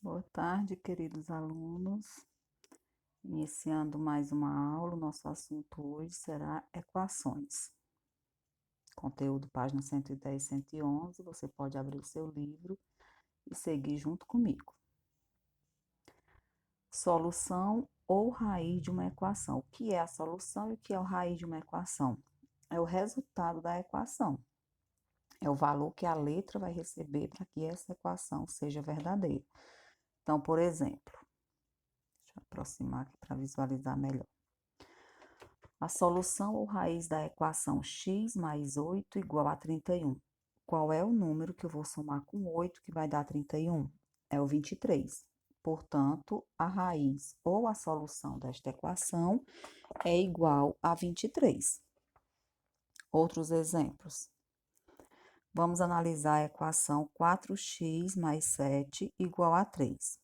Boa tarde, queridos alunos. Iniciando mais uma aula, o nosso assunto hoje será equações. Conteúdo página 110 e 111. Você pode abrir o seu livro e seguir junto comigo. Solução ou raiz de uma equação. O que é a solução e o que é a raiz de uma equação? É o resultado da equação. É o valor que a letra vai receber para que essa equação seja verdadeira. Então, por exemplo, deixa eu aproximar aqui para visualizar melhor. A solução ou raiz da equação x mais 8 igual a 31. Qual é o número que eu vou somar com 8 que vai dar 31? É o 23. Portanto, a raiz ou a solução desta equação é igual a 23. Outros exemplos. Vamos analisar a equação 4x mais 7 igual a 3.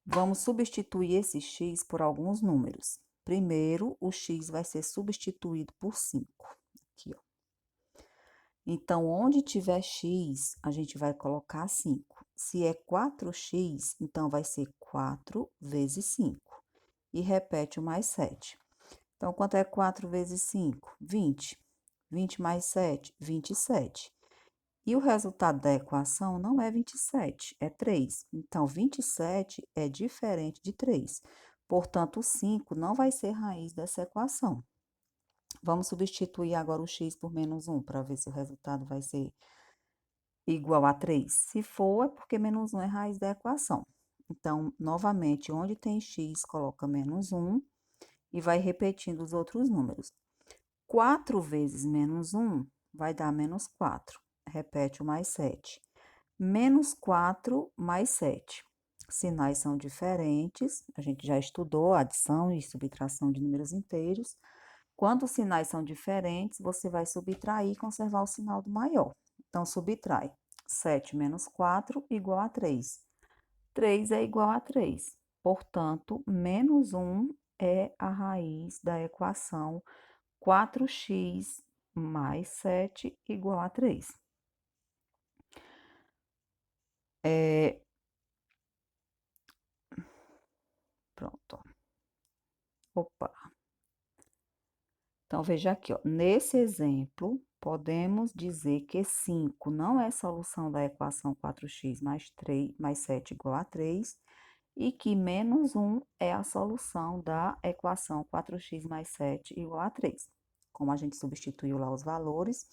Vamos substituir esse x por alguns números. Primeiro, o x vai ser substituído por 5. Aqui, ó. Então, onde tiver x, a gente vai colocar 5. Se é 4x, então vai ser 4 vezes 5. E repete o mais 7. Então, quanto é 4 vezes 5? 20. 20 mais 7, 27. E o resultado da equação não é 27, é 3. Então, 27 é diferente de 3. Portanto, o 5 não vai ser raiz dessa equação. Vamos substituir agora o x por menos 1 para ver se o resultado vai ser igual a 3. Se for, é porque menos 1 é raiz da equação. Então, novamente, onde tem x, coloca menos 1 e vai repetindo os outros números. 4 vezes menos 1 vai dar menos 4. Repete o mais 7. Menos 4 mais 7. Sinais são diferentes, a gente já estudou adição e subtração de números inteiros. Quando os sinais são diferentes, você vai subtrair e conservar o sinal do maior. Então, subtrai. 7 menos 4 igual a 3. 3 é igual a 3. Portanto, menos 1 é a raiz da equação 4x mais 7 igual a 3. Pronto. Opa. Então, veja aqui, ó. Nesse exemplo, podemos dizer que 5 não é solução da equação 4x mais 7 igual a 3 e que menos 1 é a solução da equação 4x mais 7 igual a 3. Como a gente substituiu lá os valores,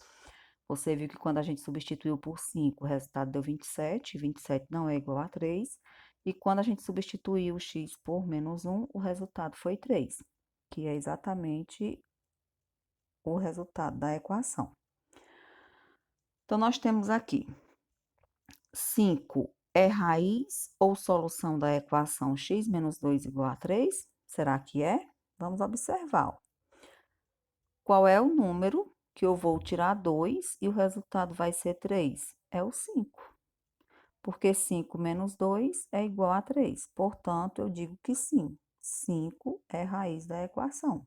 você viu que quando a gente substituiu por 5, o resultado deu 27, 27 não é igual a 3, e quando a gente substituiu o x por menos 1, o resultado foi 3, que é exatamente o resultado da equação. Então, nós temos aqui 5 é raiz ou solução da equação x menos 2 igual a 3? Será que é? Vamos observar. Qual é o número que eu vou tirar 2 e o resultado vai ser 3? É o 5. Porque 5 menos 2 é igual a 3. Portanto, eu digo que sim, 5 é raiz da equação.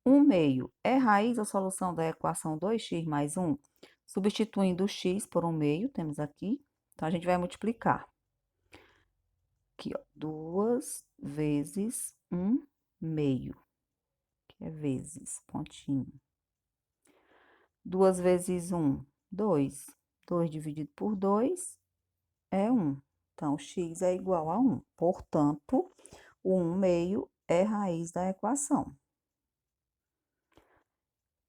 1 meio é raiz ou solução da equação 2x mais 1? Substituindo o x por 1 meio, temos aqui. Então, a gente vai multiplicar. Aqui, ó, 2 vezes 1 meio, que é vezes, pontinho. 2 vezes 1, 2. 2 dividido por 2 é 1. Então, x é igual a 1. Portanto, o 1 meio é raiz da equação.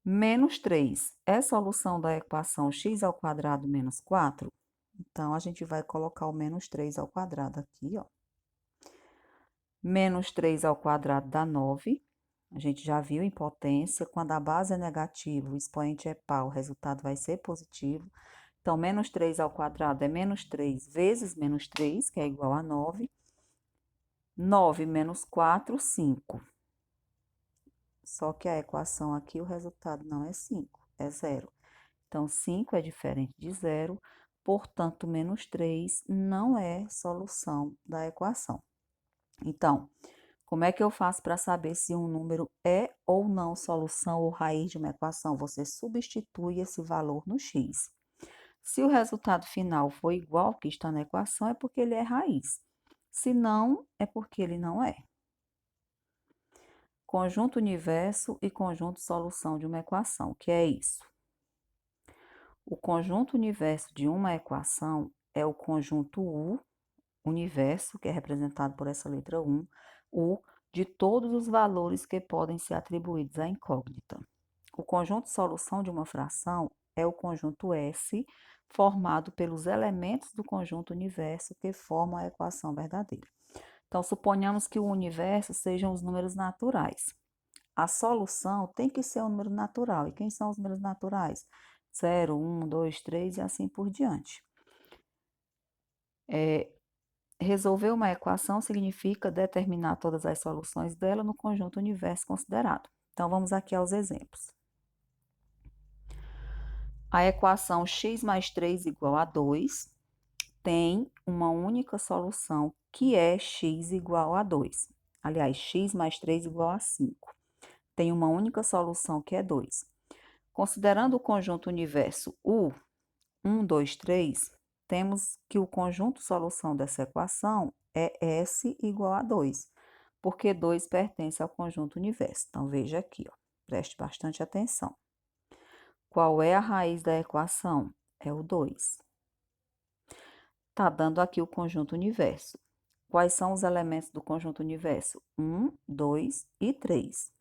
Menos 3 é solução da equação x ao quadrado menos 4? Então, a gente vai colocar o menos 3 ao quadrado aqui, ó. Menos 3 ao quadrado dá 9. A gente já viu em potência, quando a base é negativa, o expoente é par, o resultado vai ser positivo. Então, menos 3 ao quadrado é menos 3 vezes menos 3, que é igual a 9. 9 menos 4, 5. Só que a equação aqui, o resultado não é 5, é 0. Então, 5 é diferente de 0, portanto, menos 3 não é solução da equação. Então, como é que eu faço para saber se um número é ou não solução ou raiz de uma equação? Você substitui esse valor no x. Se o resultado final for igual ao que está na equação, é porque ele é raiz. Se não, é porque ele não é. Conjunto universo e conjunto solução de uma equação. O que é isso? O conjunto universo de uma equação é o conjunto U, universo, que é representado por essa letra U, de todos os valores que podem ser atribuídos à incógnita. O conjunto solução de uma fração é o conjunto S, formado pelos elementos do conjunto universo que formam a equação verdadeira. Então, suponhamos que o universo sejam os números naturais. A solução tem que ser um número natural. E quem são os números naturais? 0, 1, 2, 3 e assim por diante. Resolver uma equação significa determinar todas as soluções dela no conjunto universo considerado. Então, vamos aqui aos exemplos. A equação x mais 3 igual a 2 tem uma única solução, que é x igual a 2. Aliás, x mais 3 igual a 5. Tem uma única solução, que é 2. Considerando o conjunto universo U, 1, 2, 3, temos que o conjunto solução dessa equação é S igual a 2, porque 2 pertence ao conjunto universo. Então, veja aqui, ó, preste bastante atenção. Qual é a raiz da equação? É o 2. Está dando aqui o conjunto universo. Quais são os elementos do conjunto universo? 1, 2 e 3.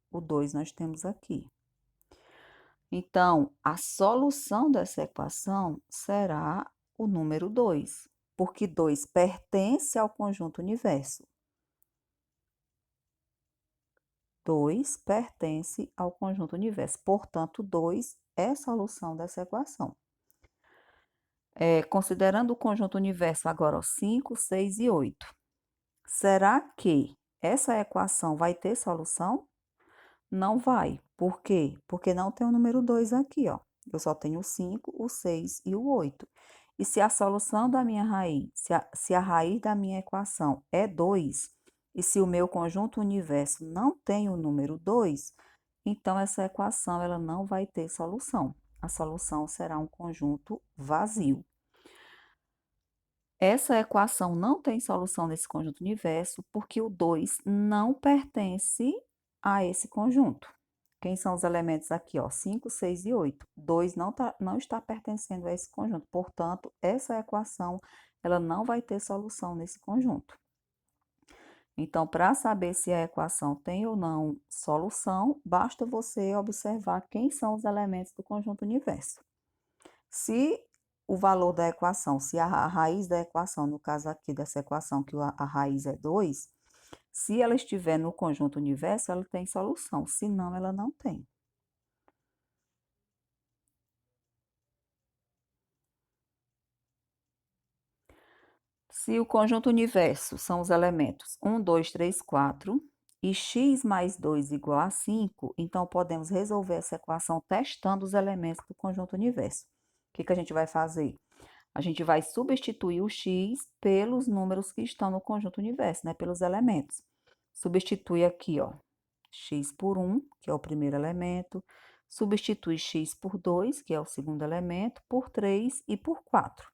O 2 nós temos aqui. Então, a solução dessa equação será o número 2, porque 2 pertence ao conjunto universo. 2 pertence ao conjunto universo, portanto, 2 é a solução dessa equação. Considerando o conjunto universo agora, 5, 6 e 8. Será que essa equação vai ter solução? Não vai. Por quê? Porque não tem o número 2 aqui, ó. Eu só tenho o 5, o 6 e o 8. E se a solução da minha raiz, se a raiz da minha equação é 2, e se o meu conjunto universo não tem o número 2, então essa equação ela não vai ter solução. A solução será um conjunto vazio. Essa equação não tem solução nesse conjunto universo porque o 2 não pertence a esse conjunto. Quem são os elementos aqui, ó? 5, 6 e 8. 2 não está pertencendo a esse conjunto. Portanto, essa equação ela não vai ter solução nesse conjunto. Então, para saber se a equação tem ou não solução, basta você observar quem são os elementos do conjunto universo. Se o valor da equação, se a raiz da equação, no caso aqui dessa equação, que a raiz é 2, se ela estiver no conjunto universo, ela tem solução, senão ela não tem. Se o conjunto universo são os elementos 1, 2, 3, 4 e x mais 2 igual a 5, então podemos resolver essa equação testando os elementos do conjunto universo. O que a gente vai fazer? A gente vai substituir o x pelos números que estão no conjunto universo, né? Pelos elementos. Substitui aqui, ó, x por 1, que é o primeiro elemento. Substitui x por 2, que é o segundo elemento, por 3 e por 4.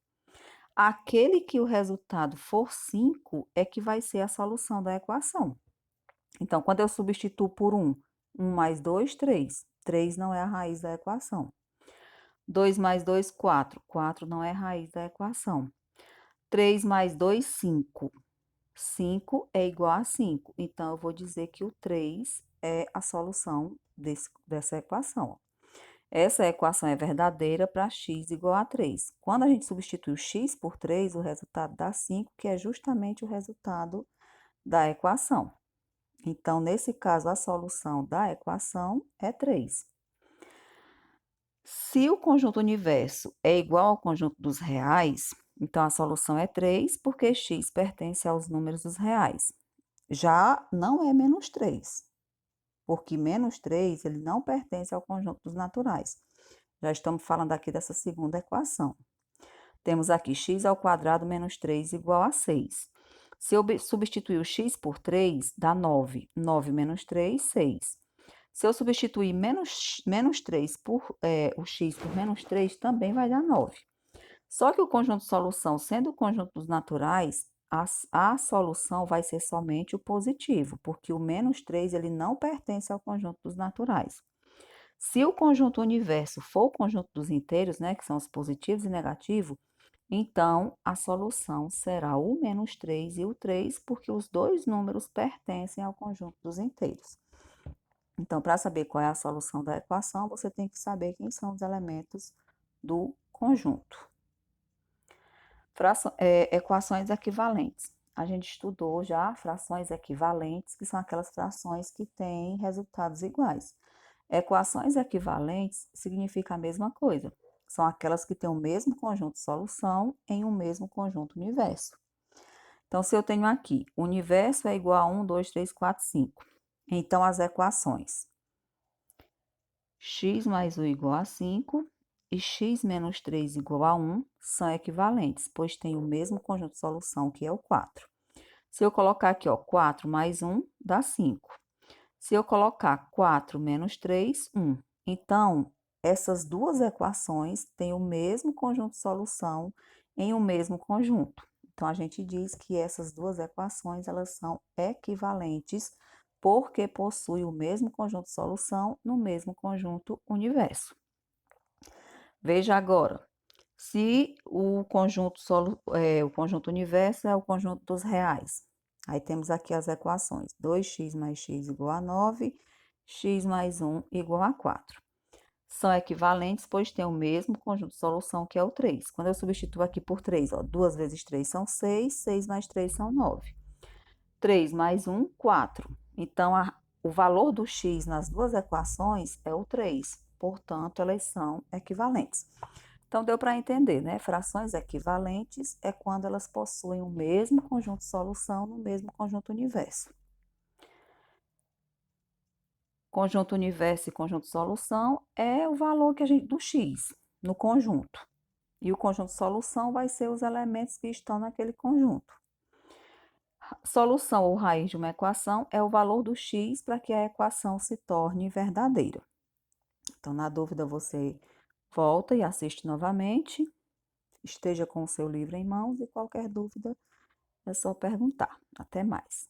Aquele que o resultado for 5 é que vai ser a solução da equação. Então, quando eu substituo por 1, 1 mais 2, 3. 3 não é a raiz da equação. 2 mais 2, 4. 4 não é a raiz da equação. 3 mais 2, 5. 5 é igual a 5. Então, eu vou dizer que o 3 é a solução dessa equação. Essa equação é verdadeira para x igual a 3. Quando a gente substitui o x por 3, o resultado dá 5, que é justamente o resultado da equação. Então, nesse caso, a solução da equação é 3. Se o conjunto universo é igual ao conjunto dos reais, então a solução é 3, porque x pertence aos números dos reais. Já não é menos 3, porque menos 3 ele não pertence ao conjunto dos naturais. Já estamos falando aqui dessa segunda equação. Temos aqui x ao quadrado menos 3 igual a 6. Se eu substituir o x por 3, dá 9. 9 menos 3, 6. Se eu substituir menos 3 por o x por menos 3, também vai dar 9. Só que o conjunto de solução, sendo o conjunto dos naturais, a solução vai ser somente o positivo, porque o menos 3 ele não pertence ao conjunto dos naturais. Se o conjunto universo for o conjunto dos inteiros, né, que são os positivos e negativos, então a solução será o menos 3 e o 3, porque os dois números pertencem ao conjunto dos inteiros. Então, para saber qual é a solução da equação, você tem que saber quem são os elementos do conjunto. Equações equivalentes. A gente estudou já frações equivalentes, que são aquelas frações que têm resultados iguais. Equações equivalentes significa a mesma coisa. São aquelas que têm o mesmo conjunto de solução em um mesmo conjunto universo. Então, se eu tenho aqui, o universo é igual a 1, 2, 3, 4, 5. Então, as equações x mais 1 igual a 5 e x menos 3 igual a 1 são equivalentes, pois têm o mesmo conjunto de solução, que é o 4. Se eu colocar aqui, ó, 4 mais 1 dá 5. Se eu colocar 4 menos 3, 1. Então, essas duas equações têm o mesmo conjunto de solução em um mesmo conjunto. Então, a gente diz que essas duas equações, elas são equivalentes porque possuem o mesmo conjunto de solução no mesmo conjunto universo. Veja agora, se o conjunto universo é o conjunto dos reais. Aí temos aqui as equações: 2x mais x igual a 9, x mais 1 igual a 4. São equivalentes, pois têm o mesmo conjunto de solução, que é o 3. Quando eu substituo aqui por 3, ó, 2 vezes 3 são 6, 6 mais 3 são 9. 3 mais 1, 4. Então, o valor do x nas duas equações é o 3. Portanto, elas são equivalentes. Então, deu para entender, né? Frações equivalentes é quando elas possuem o mesmo conjunto de solução no mesmo conjunto universo. Conjunto universo e conjunto de solução é o valor do x no conjunto. E o conjunto de solução vai ser os elementos que estão naquele conjunto. Solução ou raiz de uma equação é o valor do x para que a equação se torne verdadeira. Então, na dúvida, você volta e assiste novamente. Esteja com o seu livro em mãos e qualquer dúvida é só perguntar. Até mais.